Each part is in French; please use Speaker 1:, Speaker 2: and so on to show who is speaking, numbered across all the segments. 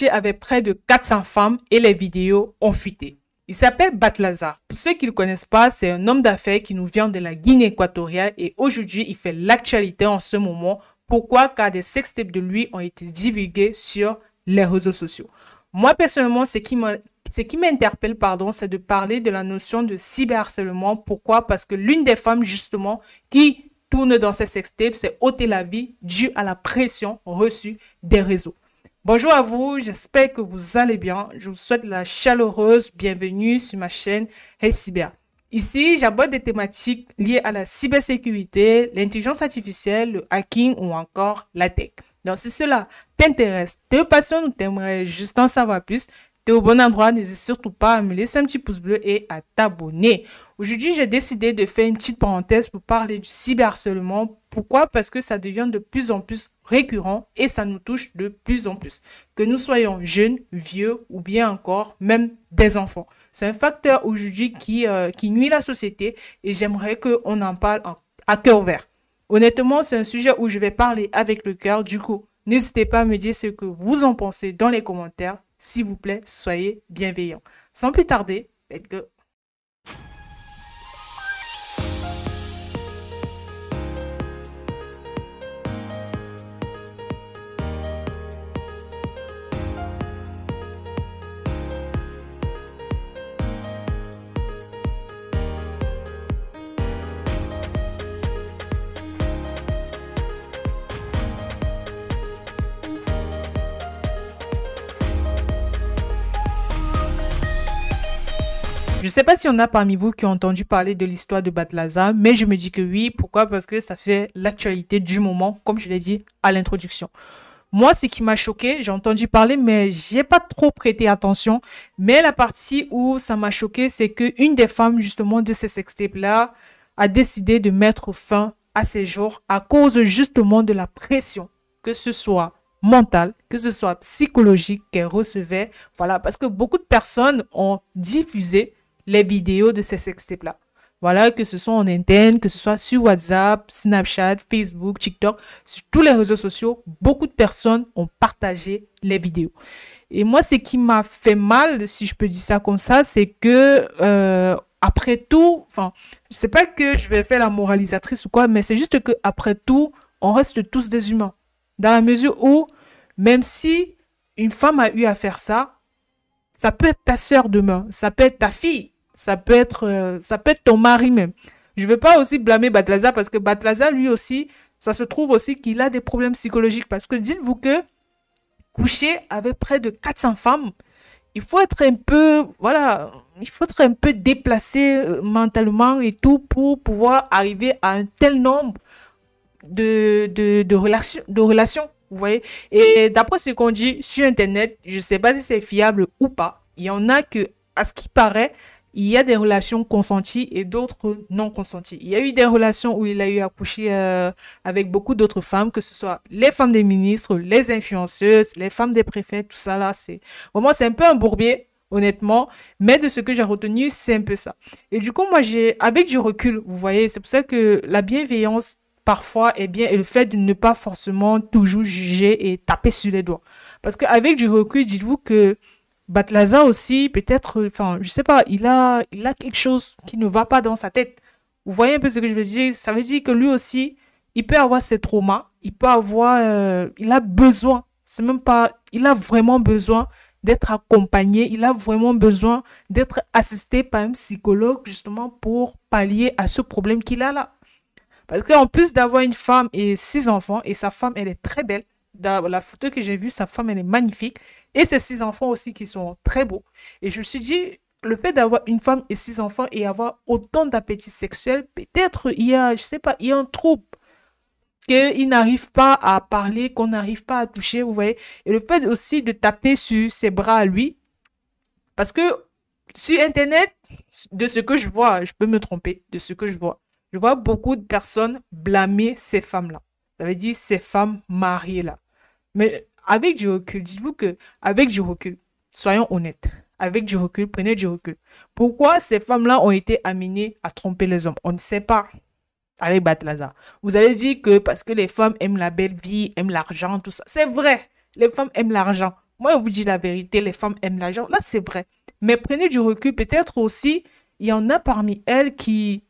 Speaker 1: avait près de 400 femmes et les vidéos ont fuité. Il s'appelle Batlazar. Pour ceux qui ne le connaissent pas, c'est un homme d'affaires qui nous vient de la Guinée équatoriale et aujourd'hui, il fait l'actualité en ce moment. Pourquoi? Car des sextapes de lui ont été divulgués sur les réseaux sociaux. Moi, personnellement, ce qui m'interpelle, c'est de parler de la notion de cyberharcèlement. Pourquoi? Parce que l'une des femmes, justement, qui tourne dans ces sextapes, c'est ôter la vie due à la pression reçue des réseaux. Bonjour à vous, j'espère que vous allez bien. Je vous souhaite la chaleureuse bienvenue sur ma chaîne Hey Cyber. Ici, j'aborde des thématiques liées à la cybersécurité, l'intelligence artificielle, le hacking ou encore la tech. Donc, si cela t'intéresse, te passionne ou t'aimerais juste en savoir plus, tu es au bon endroit. N'hésite surtout pas à me laisser un petit pouce bleu et à t'abonner. Aujourd'hui, j'ai décidé de faire une petite parenthèse pour parler du cyberharcèlement. Pourquoi? Parce que ça devient de plus en plus récurrent et ça nous touche de plus en plus. Que nous soyons jeunes, vieux ou bien encore même des enfants. C'est un facteur aujourd'hui qui nuit la société et j'aimerais qu'on en parle à cœur ouvert. Honnêtement, c'est un sujet où je vais parler avec le cœur. Du coup, n'hésitez pas à me dire ce que vous en pensez dans les commentaires. S'il vous plaît, soyez bienveillants. Sans plus tarder, let's go. Je ne sais pas s'il y en a parmi vous qui ont entendu parler de l'histoire de Batlazar, mais je me dis que oui. Pourquoi? Parce que ça fait l'actualité du moment, comme je l'ai dit à l'introduction. Moi, ce qui m'a choqué, j'ai entendu parler, mais j'ai pas trop prêté attention. Mais la partie où ça m'a choqué, c'est qu'une des femmes, justement, de ces sextapes-là, a décidé de mettre fin à ses jours à cause, justement, de la pression, que ce soit mentale, que ce soit psychologique qu'elle recevait. Voilà, parce que beaucoup de personnes ont diffusé les vidéos de ces sextapes-là. Voilà, que ce soit en interne, que ce soit sur WhatsApp, Snapchat, Facebook, TikTok, sur tous les réseaux sociaux, beaucoup de personnes ont partagé les vidéos. Et moi, ce qui m'a fait mal, si je peux dire ça comme ça, c'est que après tout, enfin, je sais pas que je vais faire la moralisatrice ou quoi, mais c'est juste que après tout, on reste tous des humains. Dans la mesure où, même si une femme a eu à faire ça peut être ta sœur demain, ça peut être ta fille. Ça peut être ton mari même. Je ne veux pas aussi blâmer Batlazar parce que Batlazar, lui aussi, ça se trouve aussi qu'il a des problèmes psychologiques. Parce que dites-vous que coucher avec près de 400 femmes, il faut être un peu, voilà, il faut être un peu déplacé mentalement et tout pour pouvoir arriver à un tel nombre de relations, vous voyez. Et d'après ce qu'on dit sur Internet, je ne sais pas si c'est fiable ou pas, il y en a que, à ce qui paraît, il y a des relations consenties et d'autres non consenties. Il y a eu des relations où il a eu à coucher avec beaucoup d'autres femmes, que ce soit les femmes des ministres, les influenceuses, les femmes des préfets, tout ça là, c'est un peu un bourbier, honnêtement, mais de ce que j'ai retenu, c'est un peu ça. Et du coup, moi, avec du recul, vous voyez, c'est pour ça que la bienveillance, parfois, est bien, et le fait de ne pas forcément toujours juger et taper sur les doigts. Parce qu'avec du recul, dites-vous que Batlazar aussi, peut-être, enfin, je sais pas, il a quelque chose qui ne va pas dans sa tête. Vous voyez un peu ce que je veux dire? Ça veut dire que lui aussi, il peut avoir ses traumas, il peut avoir, il a besoin, c'est même pas, il a vraiment besoin d'être accompagné, il a vraiment besoin d'être assisté par un psychologue justement pour pallier à ce problème qu'il a là. Parce qu'en plus d'avoir une femme et 6 enfants, et sa femme, elle est très belle. Dans la photo que j'ai vue, sa femme, elle est magnifique. Et ses 6 enfants aussi qui sont très beaux. Et je me suis dit, le fait d'avoir une femme et 6 enfants et avoir autant d'appétit sexuel, peut-être il y a, je sais pas, il y a un trouble. Qu'il n'arrive pas à parler, qu'on n'arrive pas à toucher, vous voyez. Et le fait aussi de taper sur ses bras à lui, parce que sur Internet, de ce que je vois, je peux me tromper, de ce que je vois beaucoup de personnes blâmer ces femmes-là. Ça veut dire ces femmes mariées-là. Mais avec du recul, dites-vous que avec du recul, soyons honnêtes, avec du recul, prenez du recul. Pourquoi ces femmes-là ont été amenées à tromper les hommes? On ne sait pas avec Batlazar. Vous allez dire que parce que les femmes aiment la belle vie, aiment l'argent, tout ça. C'est vrai, les femmes aiment l'argent. Moi, je vous dis la vérité, les femmes aiment l'argent. Là, c'est vrai. Mais prenez du recul. Peut-être aussi, il y en a parmi elles qui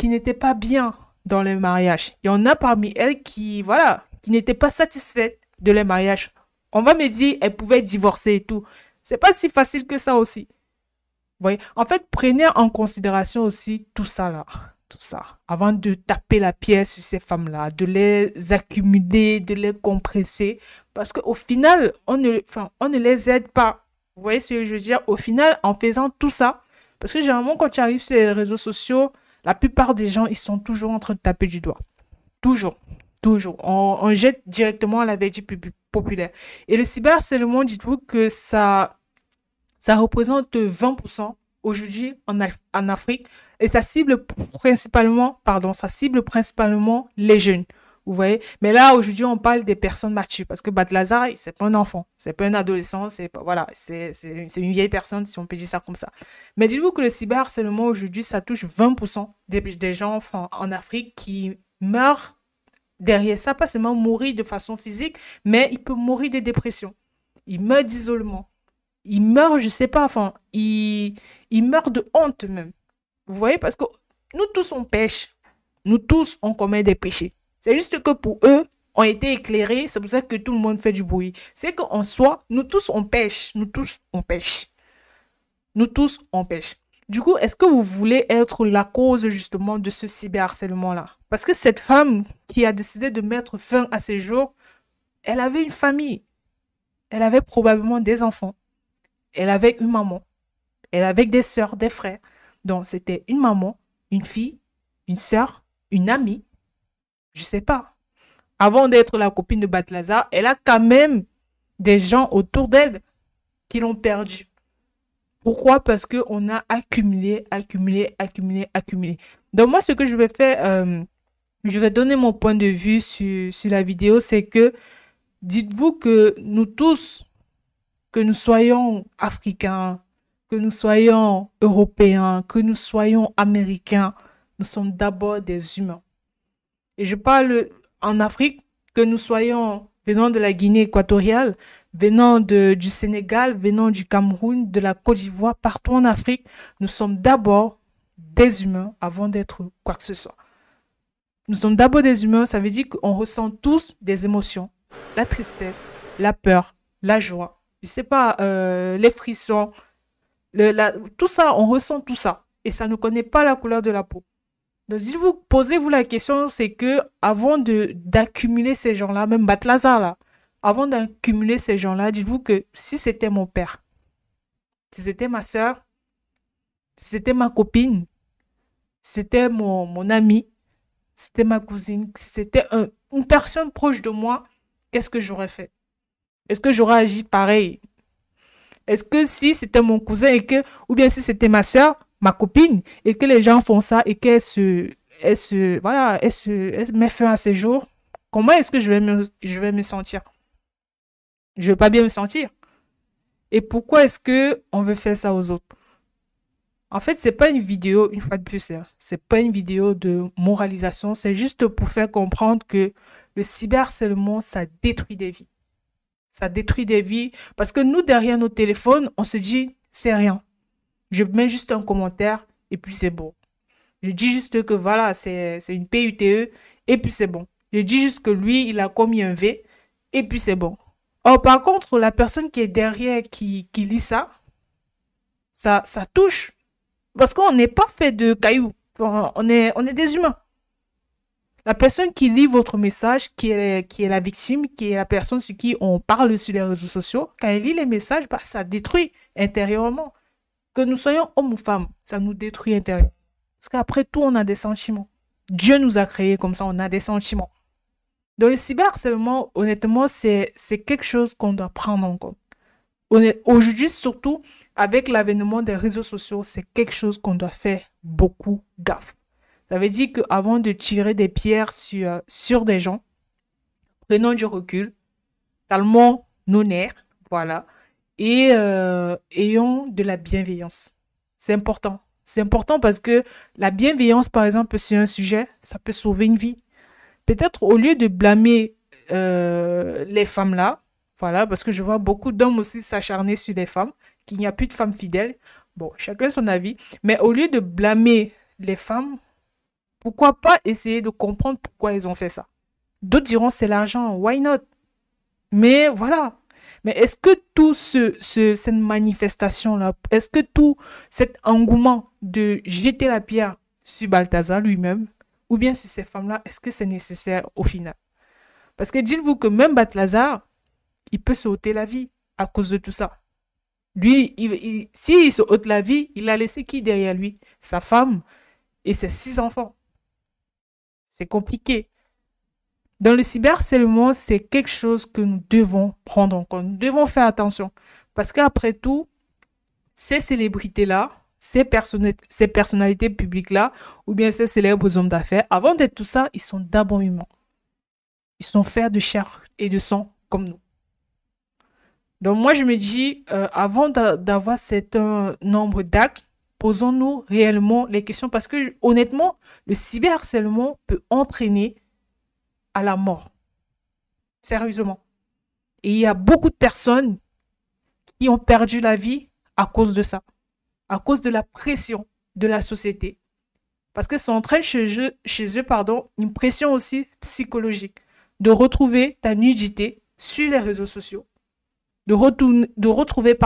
Speaker 1: n'étaient pas bien dans le mariage. Il y en a parmi elles qui, voilà, qui n'étaient pas satisfaites de leur mariage. On va me dire, elles pouvaient divorcer et tout. C'est pas si facile que ça aussi. Vous voyez? En fait, prenez en considération aussi tout ça là, tout ça, avant de taper la pierre sur ces femmes-là, de les accumuler, de les compresser, parce qu'au final, on ne les aide pas. Vous voyez ce que je veux dire? Au final, en faisant tout ça, parce que généralement, quand tu arrives sur les réseaux sociaux, la plupart des gens, ils sont toujours en train de taper du doigt. Toujours. Toujours. On jette directement à la vérité populaire. Et le cyberharcèlement, dites-vous que ça représente 20% aujourd'hui en Afrique et ça cible principalement les jeunes. Vous voyez? Mais là, aujourd'hui, on parle des personnes matures parce que Batlazar, c'est pas un enfant, c'est pas un adolescent, c'est pas, voilà, c'est une vieille personne, si on peut dire ça comme ça. Mais dites-vous que le cyberharcèlement aujourd'hui, ça touche 20% des gens en Afrique qui meurent derrière ça, pas seulement mourir de façon physique, mais il peut mourir de dépression. Il meurt d'isolement. Il meurt, je sais pas, il meurt de honte même. Vous voyez, parce que nous tous on pêche, nous tous on commet des péchés. C'est juste que pour eux, on a été éclairés, c'est pour ça que tout le monde fait du bruit. C'est qu'en soi, nous tous on pêche, nous tous on pêche. Nous tous on pêche. Du coup, est-ce que vous voulez être la cause justement de ce cyberharcèlement-là? Parce que cette femme qui a décidé de mettre fin à ses jours, elle avait une famille. Elle avait probablement des enfants. Elle avait une maman. Elle avait des sœurs, des frères. Donc, c'était une maman, une fille, une sœur, une amie. Je sais pas. Avant d'être la copine de Batlazar, elle a quand même des gens autour d'elle qui l'ont perdue. Pourquoi? Parce qu'on a accumulé, accumulé, accumulé, accumulé. Donc, moi, ce que je vais faire, je vais donner mon point de vue sur la vidéo, c'est que dites-vous que nous tous, que nous soyons africains, que nous soyons européens, que nous soyons américains, nous sommes d'abord des humains. Et je parle en Afrique, que nous soyons venant de la Guinée équatoriale, venant du Sénégal, venant du Cameroun, de la Côte d'Ivoire, partout en Afrique, nous sommes d'abord des humains avant d'être quoi que ce soit. Nous sommes d'abord des humains, ça veut dire qu'on ressent tous des émotions. La tristesse, la peur, la joie, je sais pas, les frissons, tout ça, on ressent tout ça. Et ça ne connaît pas la couleur de la peau. Donc, posez-vous la question, c'est que avant d'accumuler ces gens-là, même Batlazar là, avant d'accumuler ces gens-là, dites-vous que si c'était mon père, si c'était ma soeur, si c'était ma copine, si c'était mon ami, si c'était ma cousine, si c'était une personne proche de moi, qu'est-ce que j'aurais fait? Est-ce que j'aurais agi pareil? Est-ce que si c'était mon cousin ou bien si c'était ma soeur, ma copine, et que les gens font ça et qu'elle elle met fin à ses jours, comment est-ce que je vais me sentir? Je vais pas bien me sentir. Et pourquoi est-ce que on veut faire ça aux autres? En fait, c'est pas une vidéo, une fois de plus, hein. C'est pas une vidéo de moralisation, c'est juste pour faire comprendre que le cyberharcèlement, ça détruit des vies. Ça détruit des vies parce que nous, derrière nos téléphones, on se dit, c'est rien. Je mets juste un commentaire et puis c'est bon. Je dis juste que voilà, c'est une PUTE et puis c'est bon. Je dis juste que lui, il a commis un V et puis c'est bon. Or, par contre, la personne qui est derrière, qui lit ça, ça touche. Parce qu'on n'est pas fait de cailloux. On est des humains. La personne qui lit votre message, qui est la victime, qui est la personne sur qui on parle sur les réseaux sociaux, quand elle lit les messages, bah, ça détruit intérieurement. Que nous soyons hommes ou femmes, ça nous détruit intérieurement. Parce qu'après tout, on a des sentiments. Dieu nous a créés comme ça, on a des sentiments. Donc le cyberharcèlement, honnêtement, c'est quelque chose qu'on doit prendre en compte. Aujourd'hui, surtout, avec l'avènement des réseaux sociaux, c'est quelque chose qu'on doit faire beaucoup gaffe. Ça veut dire qu'avant de tirer des pierres sur des gens, prenons du recul, calmons nos nerfs, voilà, et ayons de la bienveillance. C'est important. C'est important parce que la bienveillance, par exemple, sur un sujet, ça peut sauver une vie. Peut-être au lieu de blâmer les femmes là, Voilà, parce que je vois beaucoup d'hommes aussi s'acharner sur les femmes, qu'il n'y a plus de femmes fidèles. Bon, chacun son avis. Mais au lieu de blâmer les femmes, pourquoi pas essayer de comprendre pourquoi ils ont fait ça? D'autres diront c'est l'argent, why not? Mais voilà. Mais est-ce que tout cette manifestation-là, est-ce que tout cet engouement de jeter la pierre sur Balthazar lui-même, ou bien sur ces femmes-là, est-ce que c'est nécessaire au final? Parce que dites-vous que même Balthazar, il peut se ôter la vie à cause de tout ça. Lui, s'il se ôte la vie, il a laissé qui derrière lui? Sa femme et ses 6 enfants. C'est compliqué. Dans le cyberharcèlement, c'est quelque chose que nous devons prendre en compte. Nous devons faire attention. Parce qu'après tout, ces célébrités-là, ces personnalités publiques-là, ou bien ces célèbres hommes d'affaires, avant d'être tout ça, ils sont d'abord humains. Ils sont faits de chair et de sang comme nous. Donc moi, je me dis, avant d'avoir certain nombre d'actes, posons-nous réellement les questions. Parce que honnêtement, le cyberharcèlement peut entraîner à la mort. Sérieusement. Et il y a beaucoup de personnes qui ont perdu la vie à cause de ça, à cause de la pression de la société. Parce que ça entraîne chez eux une pression aussi psychologique de retrouver ta nudité sur les réseaux sociaux, de retrouver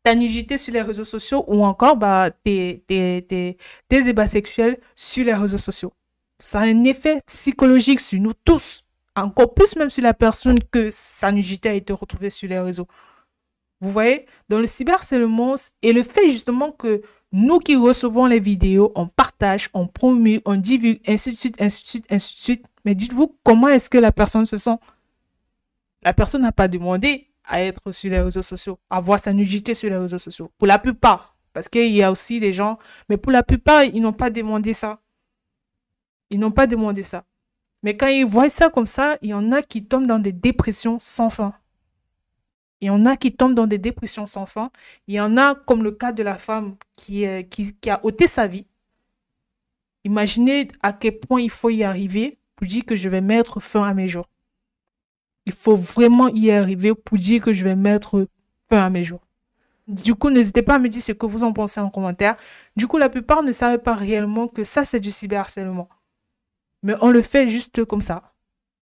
Speaker 1: ta nudité sur les réseaux sociaux ou encore tes ébats sexuels sur les réseaux sociaux. Ça a un effet psychologique sur nous tous, encore plus même sur la personne que sa nudité a été retrouvée sur les réseaux. Vous voyez, dans le cyberharcèlement, et le fait justement que nous qui recevons les vidéos, on partage, on promue, on divulgue, ainsi de suite, ainsi de suite, ainsi de suite. Mais dites-vous, comment est-ce que la personne se sent? La personne n'a pas demandé à être sur les réseaux sociaux, à voir sa nudité sur les réseaux sociaux. Pour la plupart, parce qu'il y a aussi des gens, mais pour la plupart, ils n'ont pas demandé ça. Ils n'ont pas demandé ça. Mais quand ils voient ça comme ça, il y en a qui tombent dans des dépressions sans fin. Il y en a qui tombent dans des dépressions sans fin. Il y en a, comme le cas de la femme qui a ôté sa vie. Imaginez à quel point il faut y arriver pour dire que je vais mettre fin à mes jours. Il faut vraiment y arriver pour dire que je vais mettre fin à mes jours. Du coup, n'hésitez pas à me dire ce que vous en pensez en commentaire. Du coup, la plupart ne savent pas réellement que ça, c'est du cyberharcèlement. Mais on le fait juste comme ça.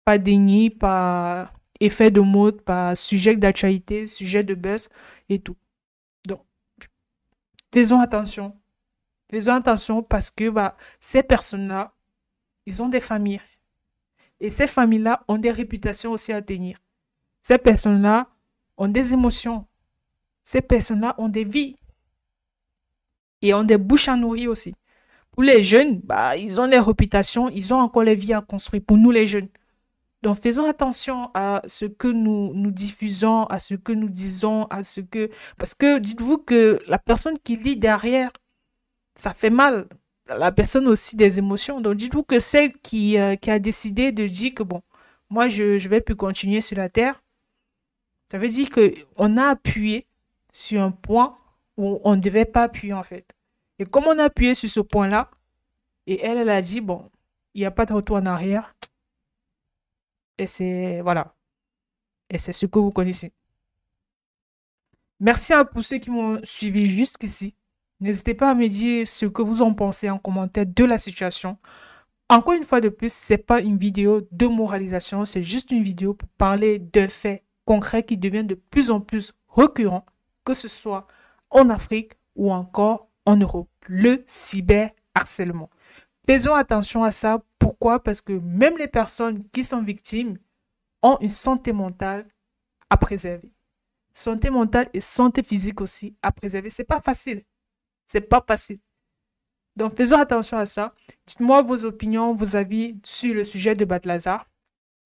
Speaker 1: Pas déni, pas effet de mode, pas sujet d'actualité, sujet de buzz et tout. Donc, faisons attention. Faisons attention parce que ces personnes-là, ils ont des familles. Et ces familles-là ont des réputations aussi à tenir. Ces personnes-là ont des émotions. Ces personnes-là ont des vies. Et ont des bouches à nourrir aussi. Pour les jeunes, ils ont les réputations, ils ont encore les vies à construire. Pour nous, les jeunes. Donc, faisons attention à ce que nous diffusons, à ce que nous disons, Parce que dites-vous que la personne qui lit derrière, ça fait mal. La personne a aussi des émotions. Donc, dites-vous que celle qui a décidé de dire que, bon, moi, je ne vais plus continuer sur la Terre, ça veut dire qu'on a appuyé sur un point où on ne devait pas appuyer, en fait. Et comme on a appuyé sur ce point-là, et elle a dit, bon, il n'y a pas de retour en arrière. Et c'est, voilà. Et c'est ce que vous connaissez. Merci à tous ceux qui m'ont suivi jusqu'ici. N'hésitez pas à me dire ce que vous en pensez en commentaire de la situation. Encore une fois de plus, ce n'est pas une vidéo de moralisation, c'est juste une vidéo pour parler de faits concrets qui deviennent de plus en plus récurrents, que ce soit en Afrique ou encore en Europe. Le cyberharcèlement. Faisons attention à ça. Pourquoi? Parce que même les personnes qui sont victimes ont une santé mentale à préserver. Santé mentale et santé physique aussi à préserver. C'est pas facile. C'est pas facile. Donc, faisons attention à ça. Dites-moi vos opinions, vos avis sur le sujet de Balthazar.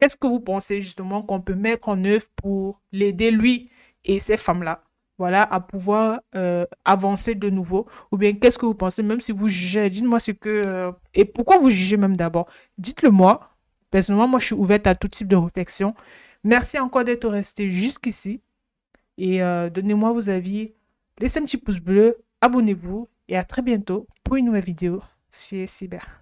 Speaker 1: Qu'est-ce que vous pensez justement qu'on peut mettre en œuvre pour l'aider, lui et ces femmes-là, voilà, à pouvoir avancer de nouveau? Ou bien, qu'est-ce que vous pensez, même si vous jugez, dites-moi ce que... et pourquoi vous jugez même d'abord? Dites-le moi. Personnellement, moi, je suis ouverte à tout type de réflexion. Merci encore d'être resté jusqu'ici. Et donnez-moi vos avis. Laissez un petit pouce bleu, abonnez-vous et à très bientôt pour une nouvelle vidéo sur Cyber.